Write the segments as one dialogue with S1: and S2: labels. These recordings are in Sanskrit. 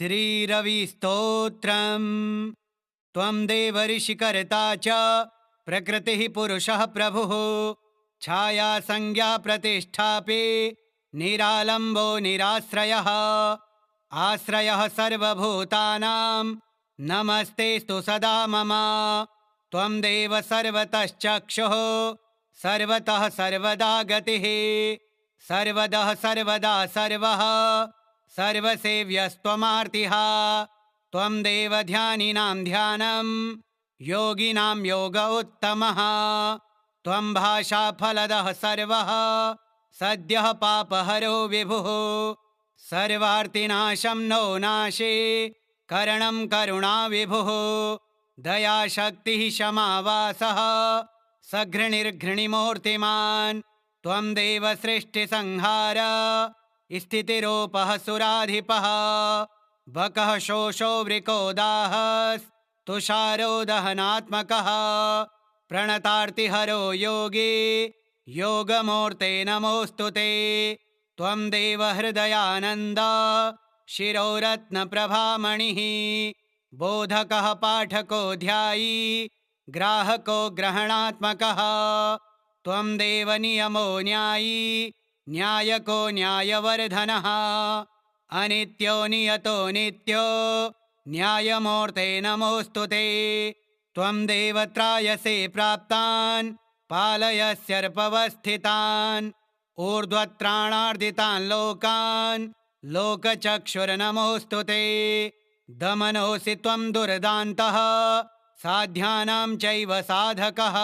S1: श्रीरविस्तोत्रम्। त्वं देवर्षिकर्ता च प्रकृतिः पुरुषः प्रभुः छाया संज्ञा प्रतिष्ठापि निरालम्बो निराश्रयः आश्रयः सर्वभूतानां नमस्तेस्तु सदा मम। त्वं देव सर्वतश्चक्षुः सर्वतः सर्वदा गतिः सर्वदः सर्वदा सर्वः सर्वसेव्यस्त्वमार्तिः। त्वं देव ध्यानिनां ध्यानं योगिनां योग उत्तमः। त्वं भाषाफलदः सर्वः सद्यः पापहरो विभुः सर्वार्तिनाशं नो नाशे करणं करुणा विभुः दयाशक्तिः क्षमावासः सघृणिर्घृणिमूर्तिमान्। त्वं देव सृष्टिसंहार स्थितिरूपः सुराधिपः बकः शोषो वृकोदाहस्तुषारो दहनात्मकः प्रणतार्तिहरो योगी योगमूर्ते नमोऽस्तु ते। त्वं देव हृदयानन्द शिरोरत्नप्रभामणिः बोधकः पाठको ध्यायी ग्राहको ग्रहणात्मकः। त्वं देव नियमो न्यायी न्यायको न्यायवर्धनः अनित्यो नियतो नित्यो न्यायमूर्ते नमोऽस्तु ते। त्वं देव त्रायसे प्राप्तान् पालयस्यर्पवस्थितान् ऊर्ध्वत्राणार्दितान् लोकान् लोकचक्षुर्नमोऽस्तु ते। दमनोऽसि त्वं दुर्दान्तः साध्यानां चैव साधकः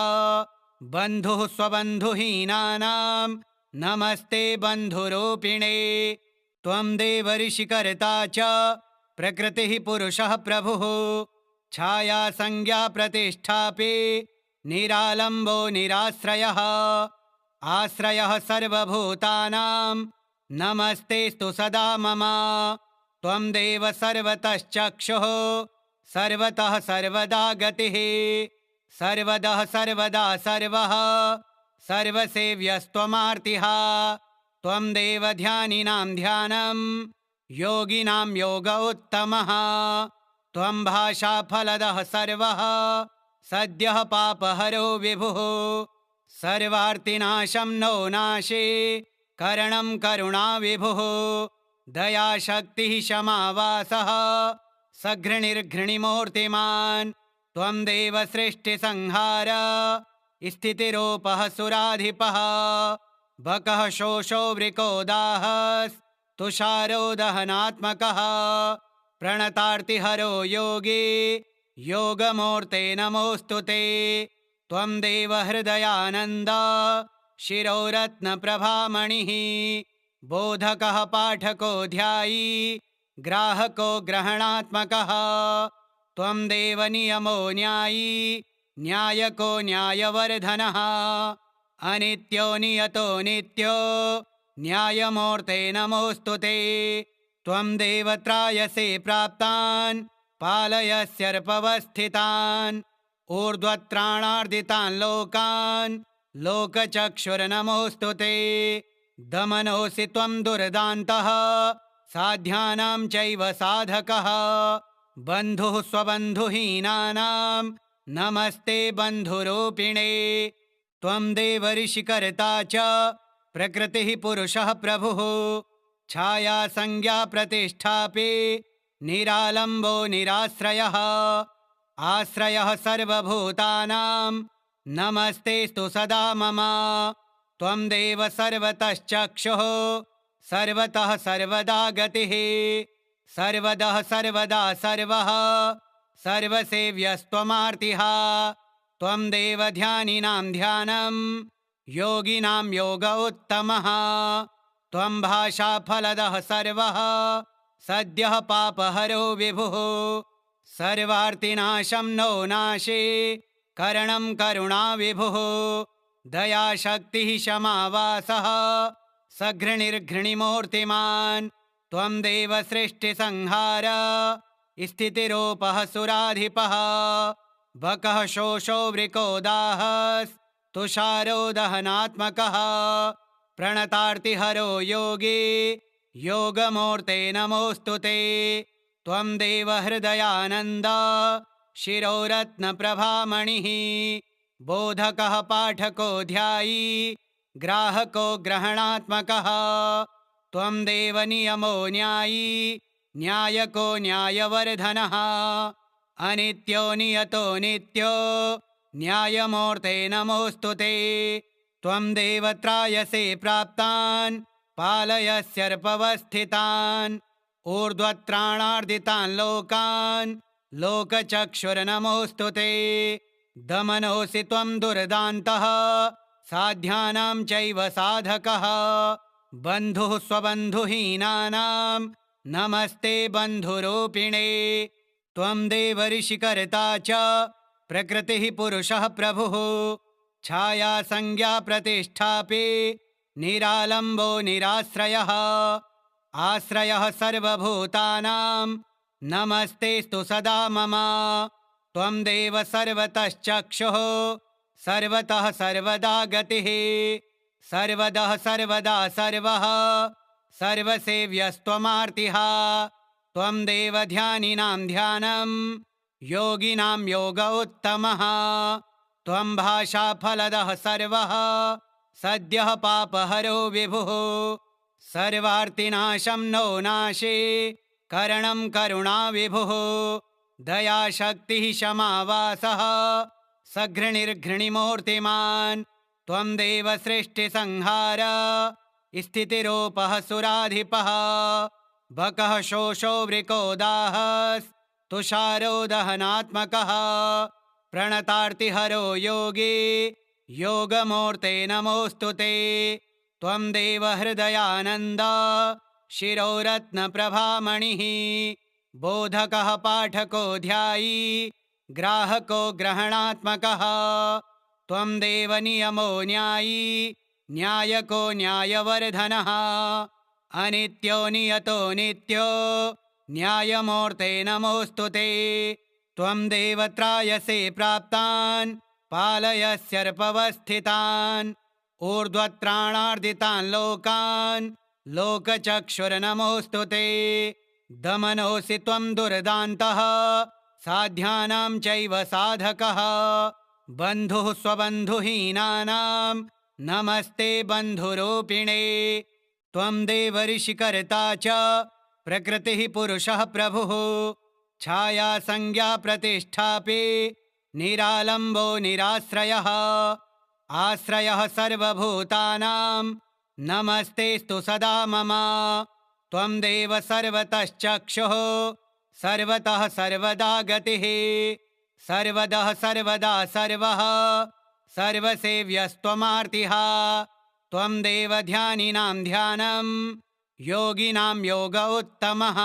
S1: बन्धुः स्वबन्धुहीनानां नमस्ते बन्धुरूपिणे। त्वं देवर्षिकर्ता च प्रकृतिः पुरुषः प्रभुः छाया संज्ञा प्रतिष्ठापि निरालम्बो निराश्रयः आश्रयः सर्वभूतानां नमस्तेस्तु सदा मम। त्वं देव सर्वतश्चक्षुः सर्वतः सर्वदा गतिः सर्वदः सर्वदा सर्वः सर्वसेव्यस्त्वमार्तिः। त्वं देव ध्यानिनां ध्यानं योगिनां योग उत्तमः। त्वं भाषाफलदः सर्वः सद्यः पापहरो विभुः सर्वार्तिनाशं नो नाशे करणं करुणा विभुः दयाशक्तिः क्षमावासः सघृणिर्घृणिमूर्तिमान्। त्वं देव सृष्टिसंहार स्थितिरूपः सुराधिपः बकः शोषो वृकोदाहस्तुषारो दहनात्मकः प्रणतार्तिहरो योगी योगमूर्ते नमोऽस्तु ते। त्वं देव हृदयानन्द शिरोरत्नप्रभामणिः बोधकः पाठको ध्यायी ग्राहको ग्रहणात्मकः। त्वं देव नियमो न्यायी न्यायको न्यायवर्धनः अनित्यो नियतो नित्यो न्यायमूर्ते नमोऽस्तु ते। त्वं देव त्रायसे प्राप्तान् पालयस्यर्पवस्थितान् ऊर्ध्वत्राणार्दितान् लोकान् लोकचक्षुर्नमोऽस्तु ते। दमनोऽसि त्वं दुर्दान्तः साध्यानां चैव साधकः बन्धुः स्वबन्धुहीनानां नमस्ते बन्धुरूपिणे। त्वं देवर्षिकर्ता च प्रकृतिः पुरुषः प्रभुः छाया संज्ञा प्रतिष्ठापि निरालम्बो निराश्रयः आश्रयः सर्वभूतानां नमस्तेस्तु सदा मम। त्वं देव सर्वतश्चक्षुः सर्वतः सर्वदा गतिः सर्वदः सर्वदा सर्वः सर्वसेव्यस्त्वमार्तिः। त्वं देव ध्यानिनां ध्यानं योगिनां योग उत्तमः। त्वं भाषाफलदः सर्वः सद्यः पापहरो विभुः सर्वार्तिनाशं नो नाशे करणं करुणा विभुः दयाशक्तिः क्षमावासः सघृणिर्घृणिमूर्तिमान्। त्वं देव सृष्टिसंहार स्थितिरूपः सुराधिपः बकः शोषो वृकोदाहस्तुषारो दहनात्मकः प्रणतार्तिहरो योगी योगमूर्ते नमोऽस्तु ते। त्वं देवहृदयानन्द शिरोरत्नप्रभामणिः बोधकः पाठको ध्यायी ग्राहको ग्रहणात्मकः त्वं देवनियमो न्यायी न्यायको न्यायवर्धनः अनित्यो नियतो नित्यो न्यायमूर्ते नमोऽस्तु ते त्वं देवत्रायसे प्राप्तान् पालयस्यर्पवस्थितान् ऊर्ध्वत्राणार्दितान् लोकान् लोकचक्षुर्नमोऽस्तु ते दमनोऽसि त्वं दुर्दान्तः साध्यानां चैव साधकः बन्धुः स्वबन्धुहीनानां नमस्ते बन्धुरूपिणे त्वं देवऋषिकर्ता च प्रकृतिः पुरुषः प्रभुः छाया संज्ञा प्रतिष्ठापि निरालम्बो निराश्रयः आश्रयः सर्वभूतानां नमस्तेस्तु सदा मम त्वं देव सर्वतश्चक्षुः सर्वतः सर्वदा गतिः सर्वदः सर्वदा सर्वः सर्वसेव्यस्त्वमार्तिः त्वं देव ध्यानिनां ध्यानं योगिनां योग उत्तमः त्वं भाषाफलदः सर्वः सद्यः पापहरो विभुः सर्वार्तिनाशं नो नाशे करणं करुणा विभुः दयाशक्तिः क्षमावासः सघृणिर्घृणिमूर्तिमान् त्वं देव सृष्टिसंहार स्थितिरूपः सुराधिपः बकः शोषो वृकोदाहस्तुषारो दहनात्मकः प्रणतार्तिहरो योगी योगमूर्ते नमोऽस्तु ते त्वं देवहृदयानन्द शिरोरत्नप्रभामणिः बोधकः पाठको ध्यायी ग्राहको ग्रहणात्मकः त्वं देवनियमो न्यायी न्यायको न्यायवर्धनः अनित्यो नियतो नित्यो न्यायमूर्ते नमोऽस्तु ते त्वं देवत्रायसे प्राप्तान् पालयस्यर्पवस्थितान् ऊर्ध्वत्राणार्दितान् लोकान् लोकचक्षुर्नमोऽस्तु ते दमनोऽसि त्वं दुर्दान्तः साध्यानां चैव साधकः बन्धुः स्वबन्धुहीनानां नमस्ते बन्धुरूपिणे त्वं देवऋषिकर्ता च प्रकृतिः पुरुषः प्रभुः छाया संज्ञा प्रतिष्ठापि निरालम्बो निराश्रयः आश्रयः सर्वभूतानां नमस्तेस्तु सदा मम त्वं देव सर्वतश्चक्षुः सर्वतः सर्वदा गतिः सर्वदः सर्वदा सर्वः सर्वसेव्यस्त्वमार्तिः त्वं देव ध्यानिनां ध्यानं योगिनां योग उत्तमः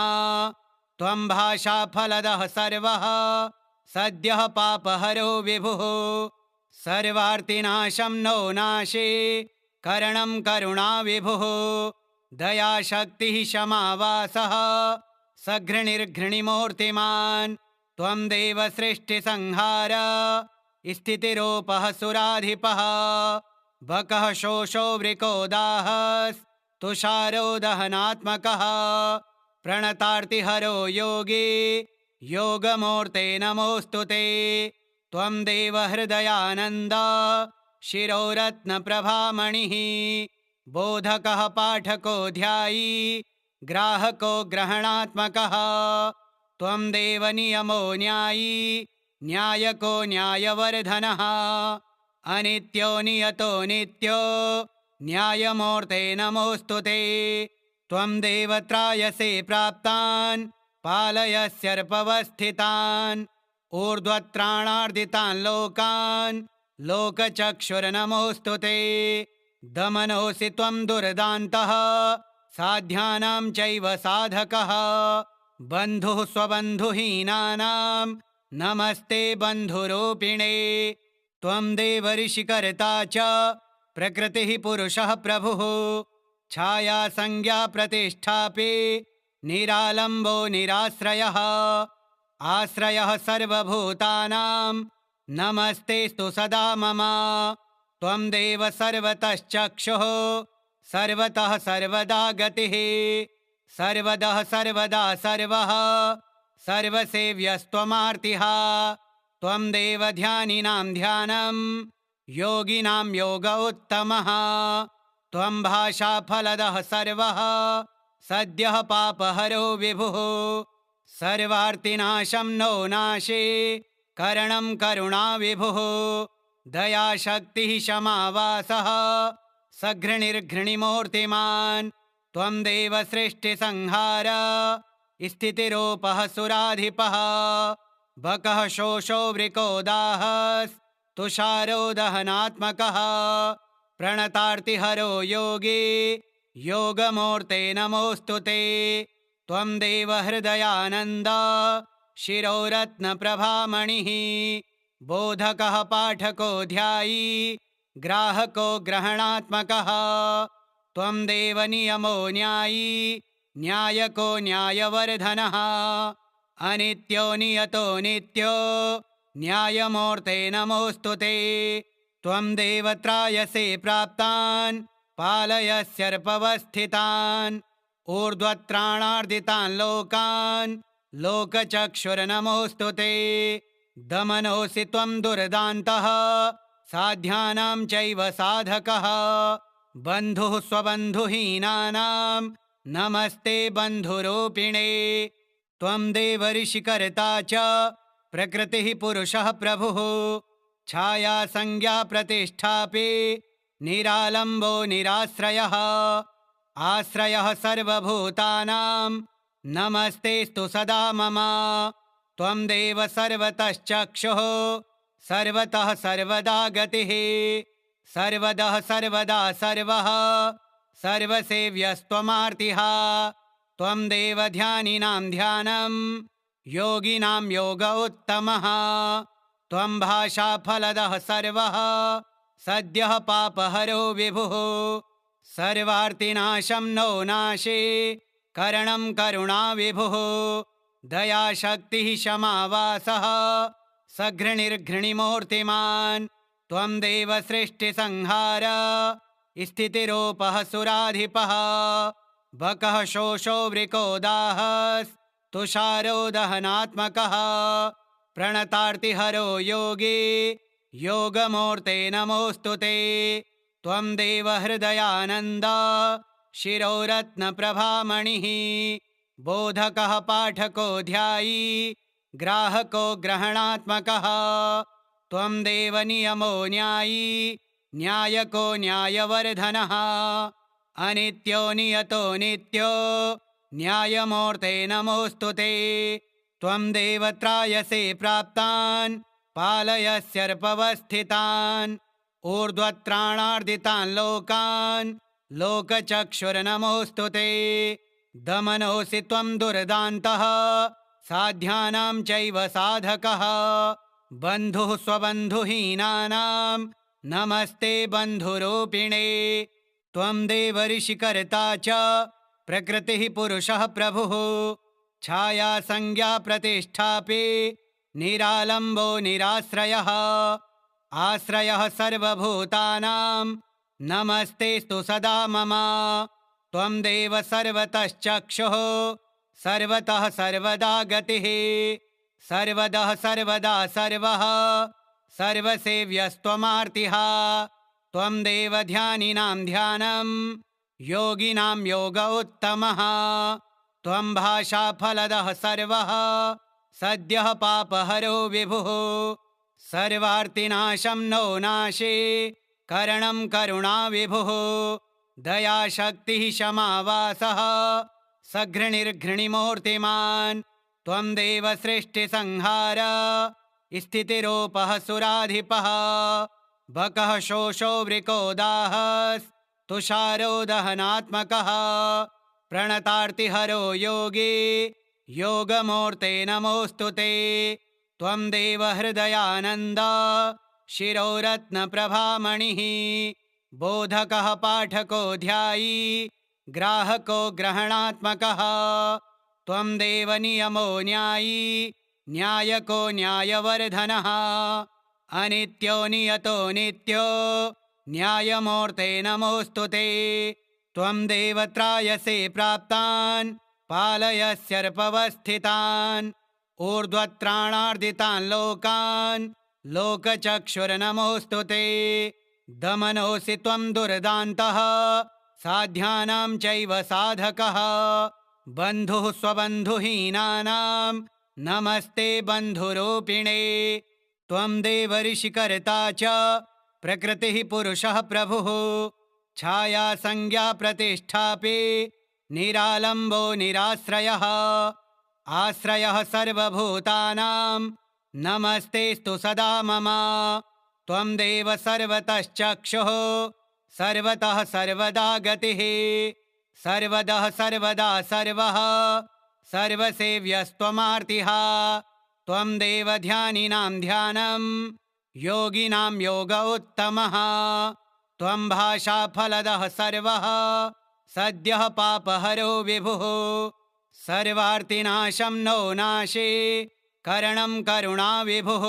S1: त्वं भाषाफलदः सर्वः सद्यः पापहरो विभुः सर्वार्तिनाशं नो नाशे करणं करुणा विभुः दयाशक्तिः क्षमावासः सघृणिर्घृणिमूर्तिमान् त्वं देव सृष्टिसंहार स्थितिरूपः सुराधिपः बकः शोषो वृकोदाहस्तुषारो दहनात्मकः प्रणतार्तिहरो योगी योगमूर्ते नमोऽस्तु ते त्वं देवहृदयानन्द शिरोरत्नप्रभामणिः बोधकः पाठको ध्यायी ग्राहको ग्रहणात्मकः त्वं देवनियमो न्यायी न्यायको न्यायवर्धनः अनित्यो नियतो नित्यो न्यायमूर्ते नमोऽस्तु ते त्वं देवत्रायसे प्राप्तान् पालयस्यर्पवस्थितान् ऊर्ध्वत्राणार्दितान् लोकान् लोकचक्षुर्नमोऽस्तु ते दमनोऽसि त्वं दुर्दान्तः साध्यानां चैव साधकः बन्धुः स्वबन्धुहीनानां नमस्ते बन्धुरूपिणे त्वं देवऋषिकर्ता च प्रकृतिः पुरुषः प्रभुः छाया संज्ञा प्रतिष्ठापि निरालम्बो निराश्रयः आश्रयः सर्वभूतानां नमस्तेस्तु सदा मम त्वं देव सर्वतश्चक्षुः सर्वतः सर्वदा गतिः सर्वदः सर्वदा सर्वः सर्वसेव्यस्त्वमार्तिः त्वं देवध्यानिनां ध्यानं योगिनां योग उत्तमः त्वं भाषाफलदः सर्वः सद्यः पापहरो विभुः सर्वार्तिनाशं नो नाशे करणं करुणा विभुः दयाशक्तिः क्षमावासः सघृणिर्घृणिमूर्तिमान् त्वं देव सृष्टिसंहार स्थितिरूपः सुराधिपः बकः शोषो वृकोदाहस्तुषारो दहनात्मकः प्रणतार्तिहरो योगी योगमूर्ते नमोऽस्तु ते त्वं देव हृदयानन्द शिरोरत्नप्रभामणिः बोधकः पाठको ध्यायी ग्राहको ग्रहणात्मकः त्वं देव नियमो न्यायी न्यायको न्यायवर्धनः अनित्यो नियतो नित्यो न्यायमूर्ते नमोऽस्तु ते त्वं देव त्रायसे प्राप्तान् पालयस्यर्पवस्थितान् ऊर्ध्वत्राणार्दितान् लोकान् लोकचक्षुर्नमोऽस्तु ते दमनोऽसि त्वं दुर्दान्तः साध्यानां चैव साधकः बन्धुः स्वबन्धुहीनानां नमस्ते बन्धुरूपिणे त्वं देव ऋषिकर्ता च प्रकृतिः पुरुषः प्रभुः छाया संज्ञा प्रतिष्ठापि निरालम्बो निराश्रयः आश्रयः सर्वभूतानां नमस्तेस्तु सदा मम त्वं देव सर्वतश्चक्षुः सर्वतः सर्वदा गतिः सर्वदः सर्वदा सर्वः सर्वसेव्यस्त्वमार्तिः त्वं देव ध्यानिनां ध्यानं योगिनां योग उत्तमः त्वं भाषाफलदः सर्वः सद्यः पापहरो विभुः सर्वार्तिनाशं नो नाशे करणं करुणा विभुः दयाशक्तिः क्षमावासः सघृणिर्घृणिमूर्तिमान् त्वं देव सृष्टिसंहार स्थितिरूपः सुराधिपः बकः शोषो वृकोदाहस्तुषारो दहनात्मकः प्रणतार्तिहरो योगी योगमूर्ते नमोऽस्तु ते त्वं देव हृदयानन्द शिरोरत्नप्रभामणिः बोधकः पाठको ध्यायी ग्राहको ग्रहणात्मकः त्वं देव नियमो न्यायी न्यायको न्यायवर्धनः अनित्यो नियतो नित्यो न्यायमूर्ते नमोऽस्तु ते त्वं देव त्रायसे प्राप्तान् पालयस्यर्पवस्थितान् ऊर्ध्वत्राणार्दितान् लोकान् लोकचक्षुर्नमोऽस्तु ते दमनोऽसि त्वं दुर्दान्तः साध्यानां चैव साधकः बन्धुः स्वबन्धुहीनानां नमस्ते बन्धुरूपिणे त्वं देव ऋषिकर्ता च प्रकृतिः पुरुषः प्रभुः छाया संज्ञा प्रतिष्ठापि निरालम्बो निराश्रयः आश्रयः सर्वभूतानां नमस्तेस्तु सदा मम त्वं देव सर्वतश्चक्षुः सर्वतः सर्वदा गतिः सर्वदः सर्वदा सर्वः सर्वसेव्यस्त्वमार्तिः त्वं देव ध्यानिनां ध्यानं योगिनां योग उत्तमः त्वं भाषाफलदः सर्वः सद्यः पापहरो विभुः सर्वार्तिनाशं नो नाशे करणं करुणा विभुः दयाशक्तिः क्षमावासः सघृणिर्घृणिमूर्तिमान् त्वं देव सृष्टिसंहार स्थितिरूपः सुराधिपः बकः शोषो वृकोदाहस्तुषारो दहनात्मकः प्रणतार्तिहरो योगी योगमूर्ते नमोऽस्तु ते त्वं देव हृदयानन्द शिरोरत्नप्रभामणिः बोधकः पाठको ध्यायी ग्राहको ग्रहणात्मकः त्वं देव नियमो न्यायी न्यायको न्यायवर्धनः अनित्यो नियतो नित्यो न्यायमूर्ते नमोऽस्तु ते त्वं देव त्रायसे प्राप्तान् पालयस्यर्पवस्थितान् ऊर्ध्वत्राणार्दितान् लोकान् लोकचक्षुर्नमोऽस्तु ते। दमनोऽसि त्वं दुर्दान्तः साध्यानां चैव साधकः। बन्धुः स्वबन्धुहीनानां नमस्ते बन्धुरूपिणे। त्वं देवर्षिकर्ता च प्रकृतिः पुरुषः प्रभुः। छाया संज्ञा प्रतिष्ठापि निरालम्बो निराश्रयः। आश्रयः सर्वभूतानां नमस्तेस्तु सदा मम। त्वं देव सर्वतश्चक्षुः सर्वतः सर्वदा गतिः। सर्वदः सर्वदा सर्वः सर्वसेव्यस्त्वमार्तिः। त्वं देव ध्यानिनां ध्यानं योगिनां योग उत्तमः। त्वं भाषाफलदः सर्वः सद्यः पापहरो विभुः। सर्वार्तिनाशं नो नाशे करणं करुणा विभुः।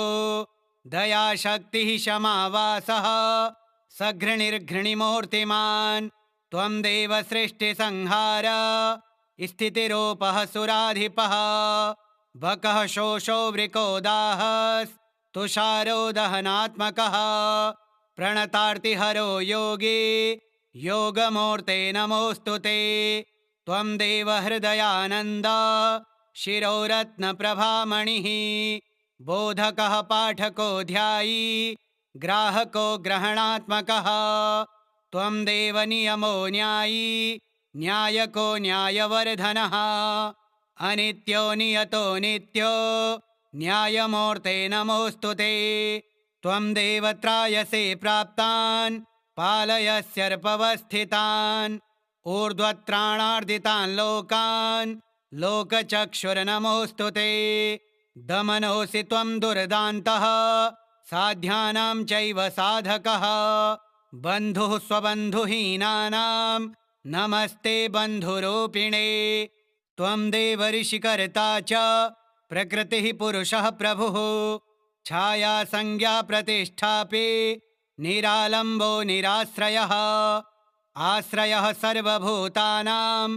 S1: दयाशक्तिः क्षमावासः सघृणिर्घृणिमूर्तिमान्। त्वं देव सृष्टिसंहार स्थितिरूपः सुराधिपः। बकः शोषो वृकोदाहस्तुषारो दहनात्मकः। प्रणतार्तिहरो योगी योगमूर्ते नमोऽस्तु ते। त्वं देव हृदयानन्द शिरोरत्नप्रभामणिः। बोधकः पाठको ध्यायी ग्राहको ग्रहणात्मकः। त्वं देव नियमो न्यायी न्यायको न्यायवर्धनः। अनित्यो नियतो नित्यो न्यायमूर्ते नमोऽस्तु ते। त्वं देव त्रायसे प्राप्तान् पालयस्यर्पवस्थितान्। ऊर्ध्वत्राणार्दितान् लोकान् लोकचक्षुर्नमोऽस्तु ते। दमनोऽसि त्वं दुर्दान्तः साध्यानां चैव साधकः। बन्धुः स्वबन्धुहीनानां नमस्ते बन्धुरूपिणे। त्वं देवर्षिकर्ता च प्रकृतिः पुरुषः प्रभुः। छाया संज्ञा प्रतिष्ठापि निरालम्बो निराश्रयः। आश्रयः सर्वभूतानां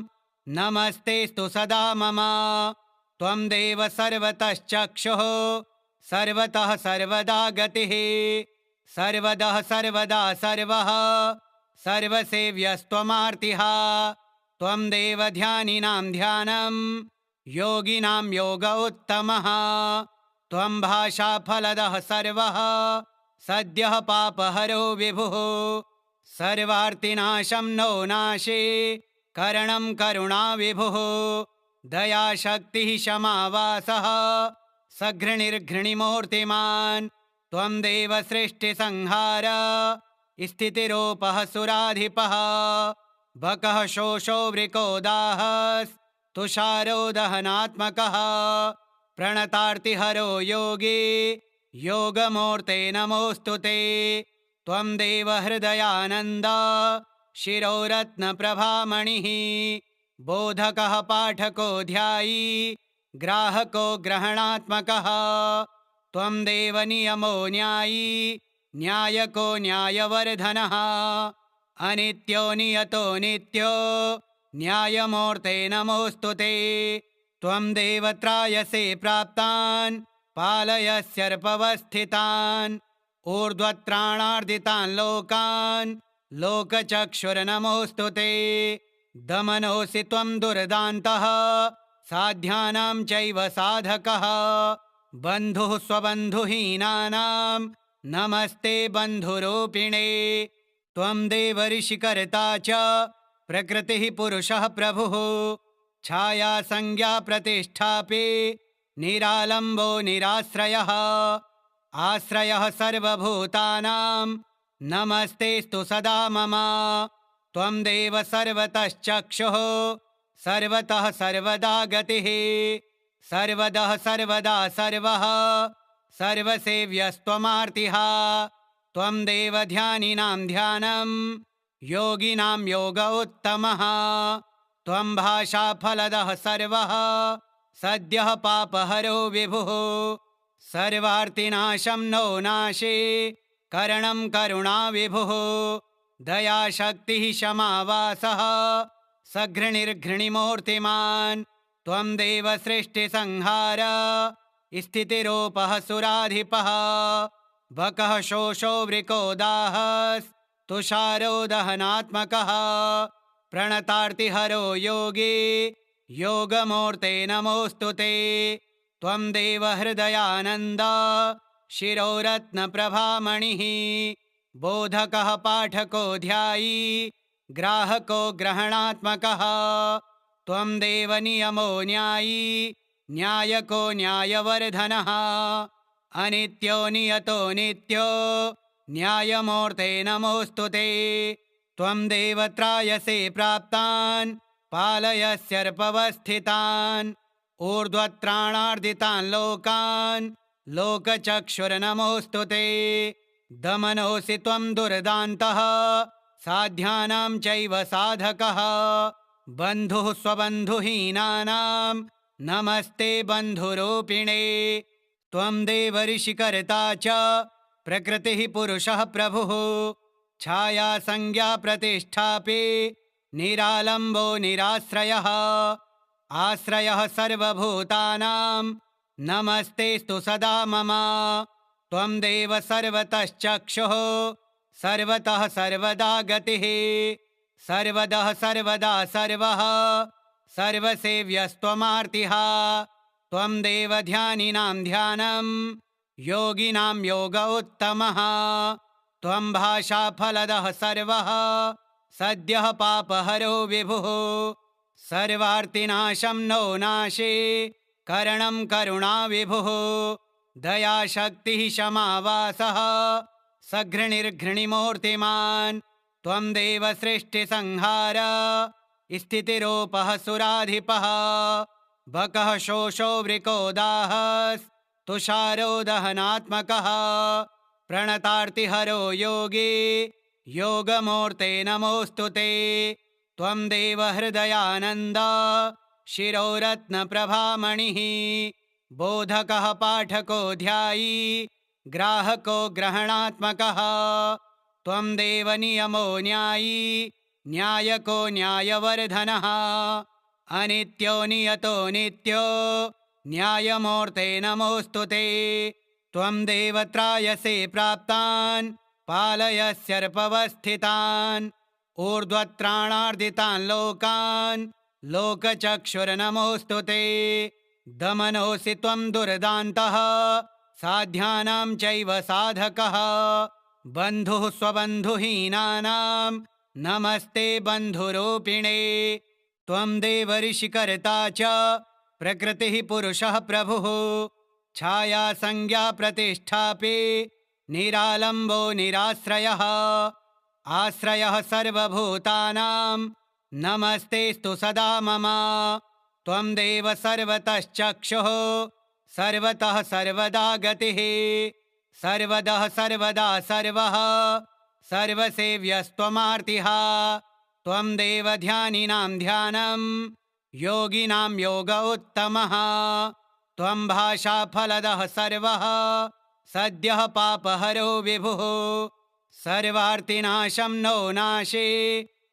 S1: नमस्तेस्तु सदा मम। त्वं देव सर्वतश्चक्षुः सर्वतः सर्वदा गतिः। सर्वदः सर्वदा सर्वः सर्वसेव्यस्त्वमार्तिः। त्वं देव ध्यानिनां ध्यानं योगिनां योग उत्तमः। त्वं भाषाफलदः सर्वः सद्यः पापहरो विभुः। सर्वार्तिनाशं नो नाशे करणं करुणा विभुः। दयाशक्तिः क्षमावासः सघृणिर्घृणिमूर्तिमान्। त्वं देव सृष्टिसंहार स्थितिरूपः सुराधिपः। बकः शोषो वृकोदाहस्तुषारो दहनात्मकः। प्रणतार्तिहरो योगी योगमूर्ते नमोऽस्तु ते। त्वं देव हृदयानन्द शिरोरत्नप्रभामणिः। बोधकः पाठको ध्यायी ग्राहको ग्रहणात्मकः। त्वं देव नियमो न्यायी न्यायको न्यायवर्धनः। अनित्यो नियतो नित्यो न्यायमूर्ते नमोऽस्तु ते। त्वं देव त्रायसे प्राप्तान् पालयस्यर्पवस्थितान्। ऊर्ध्वत्राणार्दितान् लोकान् लोकचक्षुर्नमोऽस्तु ते। दमनोऽसि त्वं दुर्दान्तः साध्यानां चैव साधकः। बन्धुः स्वबन्धुहीनानां नमस्ते बन्धुरूपिणे। त्वं देवर्षिकर्ता च प्रकृतिः पुरुषः प्रभुः। छाया संज्ञा प्रतिष्ठापि निरालम्बो निराश्रयः। आश्रयः सर्वभूतानां नमस्तेस्तु सदा मम। त्वं देव सर्वतश्चक्षुः सर्वतः सर्वदा गतिः। सर्वदः सर्वदा सर्वः सर्वसेव्यस्त्वमार्तिः। त्वं देव ध्यानिनां ध्यानं योगिनां योग उत्तमः। त्वं भाषाफलदः सर्वः सद्यः पापहरो विभुः। सर्वार्तिनाशं नो नाशे करणं करुणा विभुः। दयाशक्तिः क्षमावासः सघृणिर्घृणिमूर्तिमान्। त्वं देव सृष्टिसंहार स्थितिरूपः सुराधिपः वकः शोषो वृको दाहस्तुषारो दहनात्मकः प्रणतार्तिहरो योगी योगमूर्ते नमोऽस्तु ते त्वं देवहृदयानन्द शिरोरत्नप्रभामणिः बोधकः पाठको ध्यायी ग्राहको ग्रहणात्मकः त्वं देवनियमो न्यायी न्यायको न्यायवर्धनः अनित्यो नियतो नित्यो न्यायमूर्ते नमोऽस्तु ते त्वं देवत्रायसे प्राप्तान् पालयस्यर्पवस्थितान् ऊर्ध्वत्राणार्दितान् लोकान् लोकचक्षुर्नमोऽस्तु ते दमनोऽसि त्वं दुर्दान्तः साध्यानां चैव साधकः बन्धुः स्वबन्धुहीनानां नमस्ते बन्धुरूपिणे त्वं देवऋषिकर्ता च प्रकृतिः पुरुषः प्रभुः छाया संज्ञा प्रतिष्ठापि निरालम्बो निराश्रयः आश्रयः सर्वभूतानां नमस्तेस्तु सदा मम त्वं देव सर्वतश्चक्षुः सर्वतः सर्वदा गतिः सर्वदः सर्वदा सर्वः सर्वसेव्यस्त्वमार्तिः त्वं देवध्यानिनां ध्यानं योगिनां योग उत्तमः त्वं भाषाफलदः सर्वः सद्यः पापहरो विभुः सर्वार्तिनाशं नो नाशे करणं करुणाविभुः दयाशक्तिः क्षमावासः सघृणिर्घृणिमूर्तिमान् त्वं देवसृष्टिसंहार स्थितिरूपः सुराधिपः बकः शोषो वृको दाहस्तुषारो दहनात्मकः प्रणतार्तिहरो योगी योगमूर्ते नमोऽस्तु ते त्वं देवहृदयानन्द शिरोरत्नप्रभामणिः बोधकः पाठको ध्यायी ग्राहको ग्रहणात्मकः त्वं देवनियमो न्यायी न्यायको न्यायवर्धनः अनित्यो नियतो नित्यो न्यायमूर्ते नमोऽस्तु ते त्वं देवत्रायसे प्राप्तान् पालयस्यर्पवस्थितान् ऊर्ध्वत्राणार्दितान् लोकान् लोकचक्षुर्नमोऽस्तु ते दमनोऽसि त्वं दुर्दान्तः साध्यानां चैव साधकः बन्धुः स्वबन्धुहीनानां नमस्ते बन्धुरूपिणे त्वं देवऋषिकर्ता च प्रकृतिः पुरुषः प्रभुः छाया संज्ञा प्रतिष्ठापि निरालम्बो निराश्रयः आश्रयः सर्वभूतानां नमस्तेस्तु सदा मम त्वं देव सर्वतश्चक्षुः सर्वतः सर्वदा गतिः सर्वदः सर्वदा सर्वः सर्वसेव्यस्त्वमार्तिः त्वं देवध्यानिनां ध्यानं योगिनां योग उत्तमः त्वं भाषाफलदः सर्वः सद्यः पापहरो विभुः सर्वार्तिनाशं नो नाशे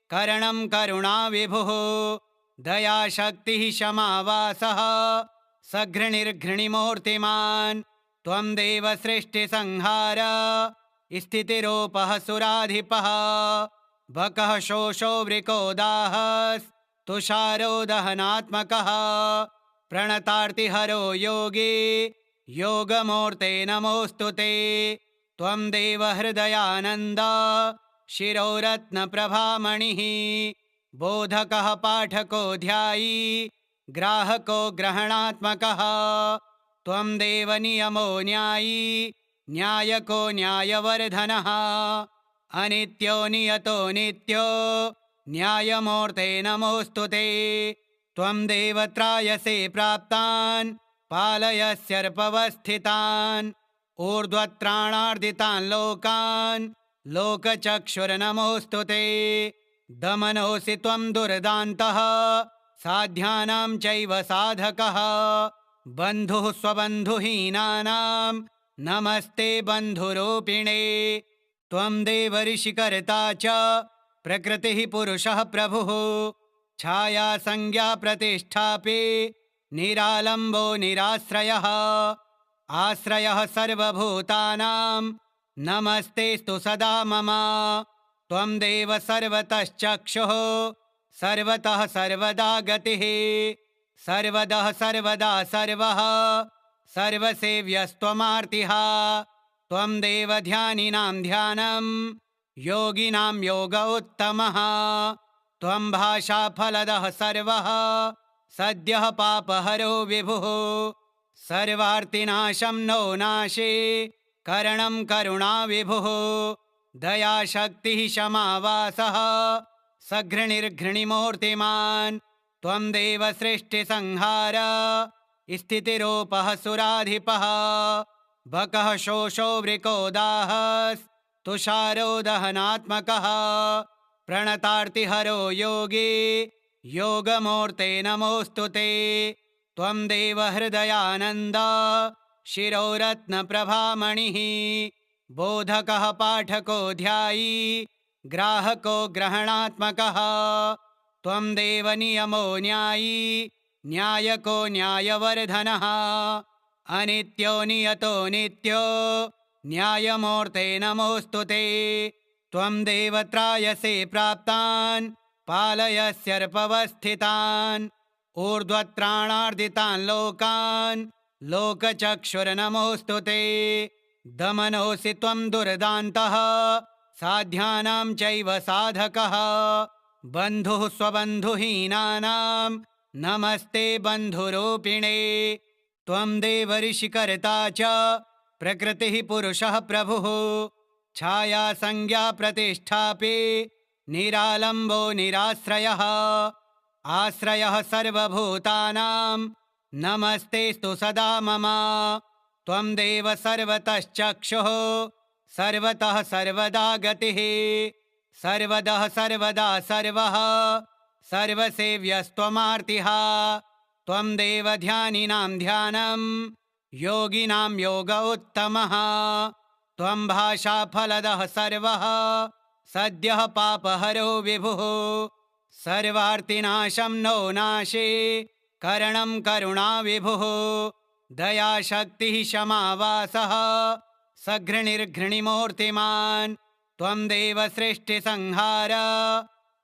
S1: करणं करुणाविभुः दयाशक्तिः क्षमावासः सघृणिर्घृणिमूर्तिमान् त्वं देवसृष्टिसंहार स्थितिरूपः सुराधिपः बकः शोषो वृको दाहस्तुषारो दहनात्मकः प्रणतार्तिहरो योगी योगमूर्ते नमोऽस्तु ते त्वं देवहृदयानन्द शिरोरत्नप्रभामणिः बोधकः पाठको ध्यायी ग्राहको ग्रहणात्मकः त्वं देवनियमो न्यायी न्यायको न्यायवर्धनः अनित्यो नियतो नित्यो न्यायमूर्ते नमोऽस्तु ते त्वं देवत्रायसे प्राप्तान् पालयस्यर्पवस्थितान् ऊर्ध्वत्राणार्दितान् लोकान् लोकचक्षुर्नमोऽस्तु ते दमनोऽसि त्वं दुर्दान्तः साध्यानां चैव साधकः बन्धुः स्वबन्धुहीनानां नमस्ते बन्धुरूपिणे त्वं देवऋषिकर्ता च प्रकृतिः पुरुषः प्रभुः छाया संज्ञा प्रतिष्ठापि निरालम्बो निराश्रयः आश्रयः सर्वभूतानां नमस्तेस्तु सदा मम त्वं देव सर्वतश्चक्षुः सर्वतः सर्वदा गतिः सर्वदः सर्वदा सर्वः सर्वसेव्यस्त्वमार्तिः त्वं देव ध्यानिनां ध्यानं योगिनां योग उत्तमः त्वं भाषाफलदः सर्वः सद्यः पापहरो विभुः सर्वार्तिनाशं नो नाशे करणं करुणा विभुः दयाशक्तिः क्षमावासः सघृणिर्घृणिमूर्तिमान् त्वं देव सृष्टिसंहार स्थितिरूपः सुराधिपः बकः शोषो वृकोदाहस्तुषारो दहनात्मकः प्रणतार्तिहरो योगी योगमूर्ते नमोऽस्तु ते त्वं देव हृदयानन्द शिरोरत्नप्रभामणिः बोधकः पाठको ध्यायी ग्राहको ग्रहणात्मकः त्वं देव नियमो न्यायी न्यायको न्यायवर्धनः अनित्यो नियतो नित्यो न्यायमूर्ते नमोऽस्तु ते त्वं देव त्रायसे प्राप्तान् पालयस्यर्पवस्थितान् ऊर्ध्वत्राणार्दितान् लोकान् लोकचक्षुर्नमोऽस्तु ते दमनोऽसि त्वं दुर्दान्तः साध्यानां चैव साधकः बन्धुः स्वबन्धुहीनानां नमस्ते बन्धुरूपिणे त्वं देव ऋषिकर्ता च प्रकृतिः पुरुषः प्रभुः छाया संज्ञा प्रतिष्ठापि निरालम्बो निराश्रयः आश्रयः सर्वभूतानां नमस्तेस्तु सदा मम त्वं देव सर्वतश्चक्षुः सर्वतः सर्वदा गतिः सर्वदः सर्वदा सर्वः सर्वसेव्यस्त्वमार्तिः त्वं देव ध्यानिनां ध्यानं योगिनां योग उत्तमः त्वं भाषाफलदः सर्वः सद्यः पापहरो विभुः सर्वार्तिनाशं नो नाशे करणं करुणा विभुः दयाशक्तिः क्षमावासः सघृणिर्घृणिमूर्तिमान् त्वं देव सृष्टिसंहार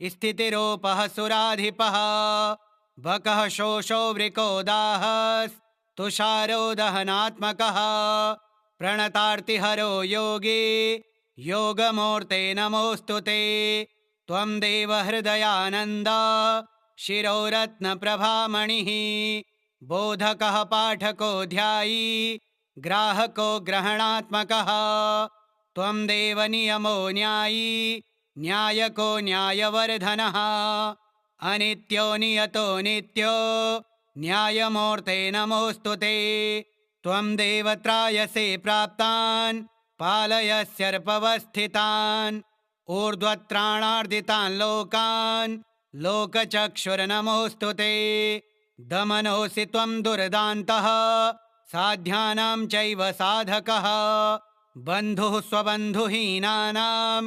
S1: स्थितिरूपः सुराधिपः बकः शोषो वृकोदाहस्तुषारो दहनात्मकः प्रणतार्तिहरो योगी योगमूर्ते नमोऽस्तु ते त्वं देव हृदयानन्द शिरोरत्नप्रभामणिः बोधकः पाठको ध्यायी ग्राहको ग्रहणात्मकः त्वं देव नियमो न्यायी न्यायको न्यायवर्धनः अनित्यो नियतो नित्यो न्यायमूर्ते नमोऽस्तु ते त्वं देव त्रायसे प्राप्तान् पालयस्यर्पवस्थितान् ऊर्ध्वत्राणार्दितान् लोकान् लोकचक्षुर्नमोऽस्तु ते दमनोऽसि त्वं दुर्दान्तः साध्यानां चैव साधकः बन्धुः स्वबन्धुहीनानां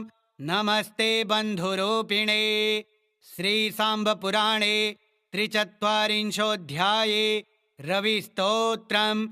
S1: नमस्ते बन्धुरूपिणे श्रीसाम्बपुराणे 43 रविस्तोत्रम्